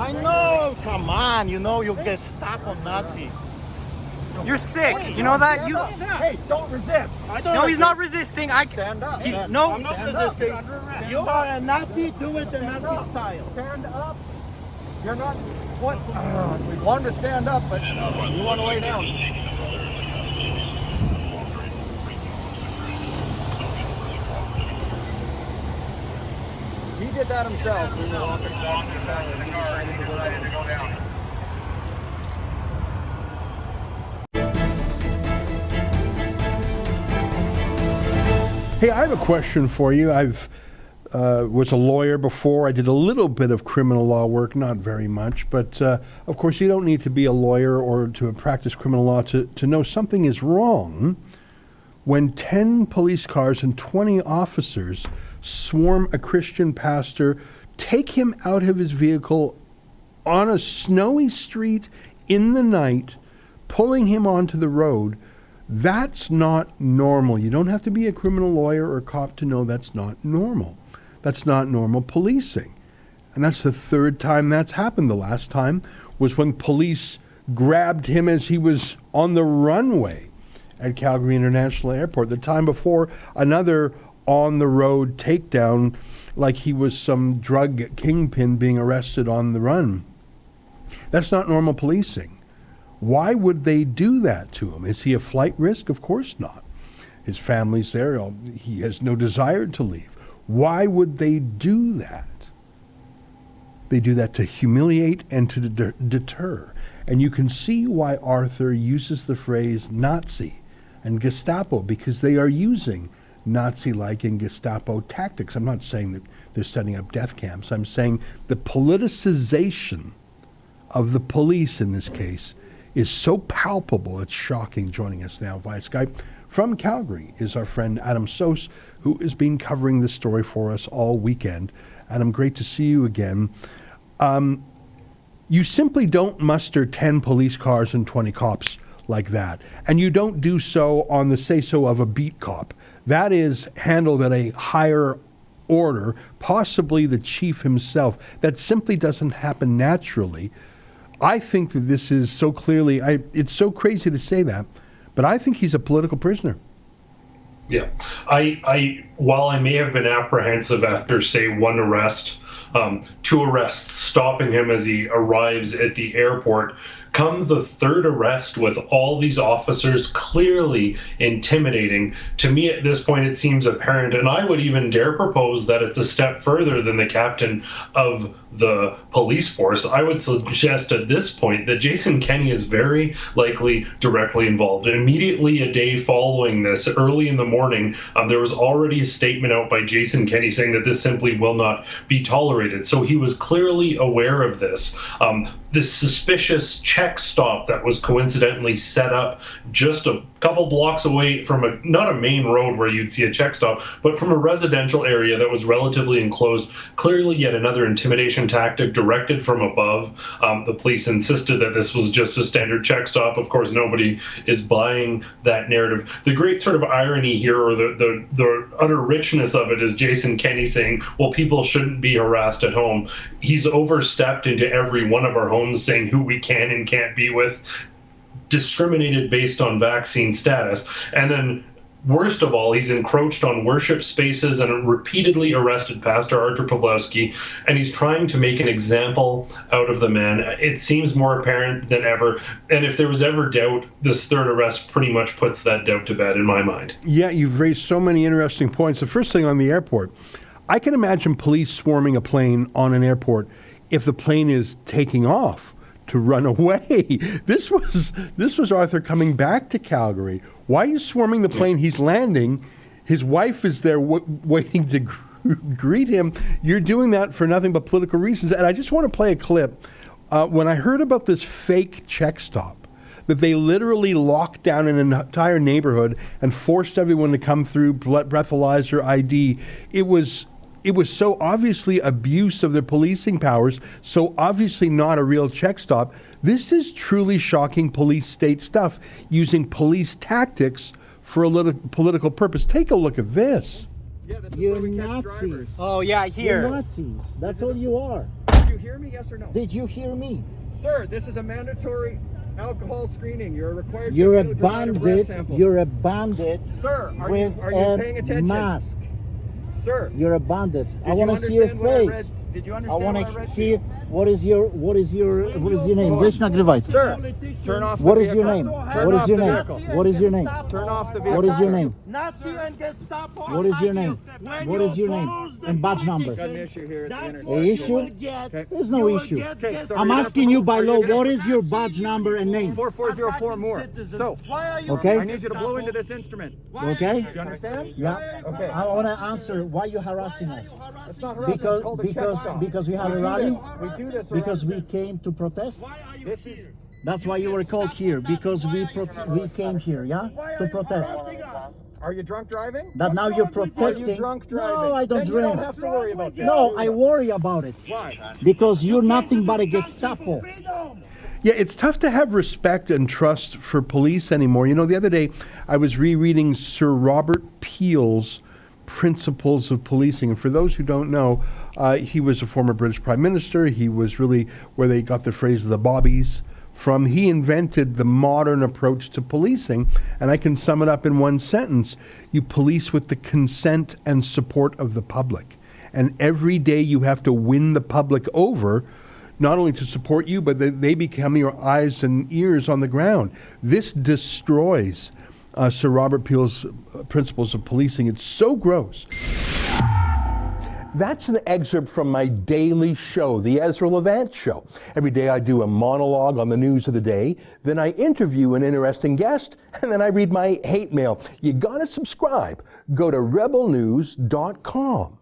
I know, come on, you know you'll get Gestapo Nazi. You're sick. You know that? You. Hey, don't resist. No, he's not resisting. Stand up. He's I'm no. not resisting. You are a Nazi, do it the Nazi style. Stand up. You're not. What? We want him to stand up, but you want to lay down. He did that himself. We were walking back to the car and he decided to go down. Hey, I have a question for you. I've was a lawyer before. I did a little bit of criminal law work, not very much, but of course you don't need to be a lawyer or to practice criminal law to know something is wrong when 10 police cars and 20 officers swarm a Christian pastor, take him out of his vehicle on a snowy street in the night, pulling him onto the road. That's not normal. You don't have to be a criminal lawyer or cop to know that's not normal. That's not normal policing. And that's the third time that's happened. The last time was when police grabbed him as he was on the runway at Calgary International Airport. The time before, another on-the-road takedown like he was some drug kingpin being arrested on the run. That's not normal policing. Why would they do that to him? Is he a flight risk? Of course not. His family's there. He has no desire to leave. Why would they do that? They do that to humiliate and to deter. And you can see why Arthur uses the phrase Nazi and Gestapo, because they are using Nazi-like and Gestapo tactics. I'm not saying that they're setting up death camps. I'm saying the politicization of the police in this case is so palpable, it's shocking. Joining us now via Skype from Calgary is our friend Adam Soos, who has been covering this story for us all weekend. Adam, great to see you again. You simply don't muster 10 police cars and 20 cops like that. And you don't do so on the say-so of a beat cop. That is handled at a higher order, possibly the chief himself. That simply doesn't happen naturally. I think that this is so clearly, it's so crazy to say that, but I think he's a political prisoner. Yeah. While I may have been apprehensive after, say, one arrest, 2 arrests stopping him as he arrives at the airport, come the third arrest with all these officers clearly intimidating. To me, at this point, it seems apparent, and I would even dare propose that it's a step further than the captain of the police force. I would suggest at this point that Jason Kenney is very likely directly involved. Immediately a day following this, early in the morning, there was already a statement out by Jason Kenney saying that this simply will not be tolerated. So he was clearly aware of this. This suspicious check stop that was coincidentally set up just a couple blocks away from not a main road where you'd see a check stop, but from a residential area that was relatively enclosed. Clearly yet another intimidation tactic directed from above. The police insisted that this was just a standard check stop. Of course, nobody is buying that narrative. The great sort of irony here, or the utter richness of it, is Jason Kenney saying, well, people shouldn't be harassed at home. He's overstepped into every one of our homes saying who we can and can't be with, discriminated based on vaccine status, and then worst of all, he's encroached on worship spaces and repeatedly arrested Pastor Artur Pawlowski, and he's trying to make an example out of the man. It seems more apparent than ever, and if there was ever doubt, this third arrest pretty much puts that doubt to bed in my mind. Yeah, you've raised so many interesting points. The first thing on the airport, I can imagine police swarming a plane on an airport if the plane is taking off to run away. This was Arthur coming back to Calgary. Why are you swarming the plane? He's landing. His wife is there waiting to greet him. You're doing that for nothing but political reasons. And I just want to play a clip. When I heard about this fake check stop, that they literally locked down an entire neighborhood and forced everyone to come through, breathalyzer ID, it was so obviously abuse of their policing powers, so obviously not a real check stop. This is truly shocking police state stuff, using police tactics for a little political purpose. Take a look at this. You're Nazis. Oh yeah, here. You're Nazis. That's what you are. you hear me? Yes or no? Did you hear me? Sir, this is a mandatory alcohol screening. You're required to You're a immediately provide breath bandit. sample. You're a bandit. Sir, are with you paying a attention? mask. Sir, You're a bandit. did I want you to see your understand what I face. read? Did you I understand want what I to read? see what is your name? Weź nagrywaj. Sir, turn off the What is your vehicle. name? Turn What off is your the name? vehicle. What is your name? Turn off the vehicle. What is your name? Nazi and Gestapo. What is your name? When What you is your name? oppose the And badge number. Got an issue here at the That's intersection. what A you issue? will get. There's no You will issue. get Okay, Gestapo. so I'm you're asking you by Are you law, gonna- what is your badge number and name? 4404 more. So, Why are you Okay. I need you to blow into this instrument. Okay? Do you understand? Yeah. Okay. I want to answer why you're harassing us. It's not harassment. It's called a check stop. Because we had We a do rally. this- We do this. Because we came to protest. This is. That's why you were called here. Because we came here, yeah, to protest. Are you drunk driving? That now you're Are you protecting. drunk driving? No, I don't Then you drink. don't have to worry about that. No, I worry about it. Why? Because you're nothing but a Gestapo. Yeah, it's tough to have respect and trust for police anymore. You know, the other day I was rereading Sir Robert Peel's Principles of Policing. And for those who don't know, he was a former British Prime Minister. He was really where they got the phrase the bobbies from. He invented the modern approach to policing, and I can sum it up in one sentence. You police with the consent and support of the public. And every day you have to win the public over, not only to support you, but they become your eyes and ears on the ground. This destroys Sir Robert Peel's Principles of Policing. It's so gross. That's an excerpt from my daily show, the Ezra Levant Show. Every day I do a monologue on the news of the day, then I interview an interesting guest, and then I read my hate mail. You gotta subscribe. Go to rebelnews.com.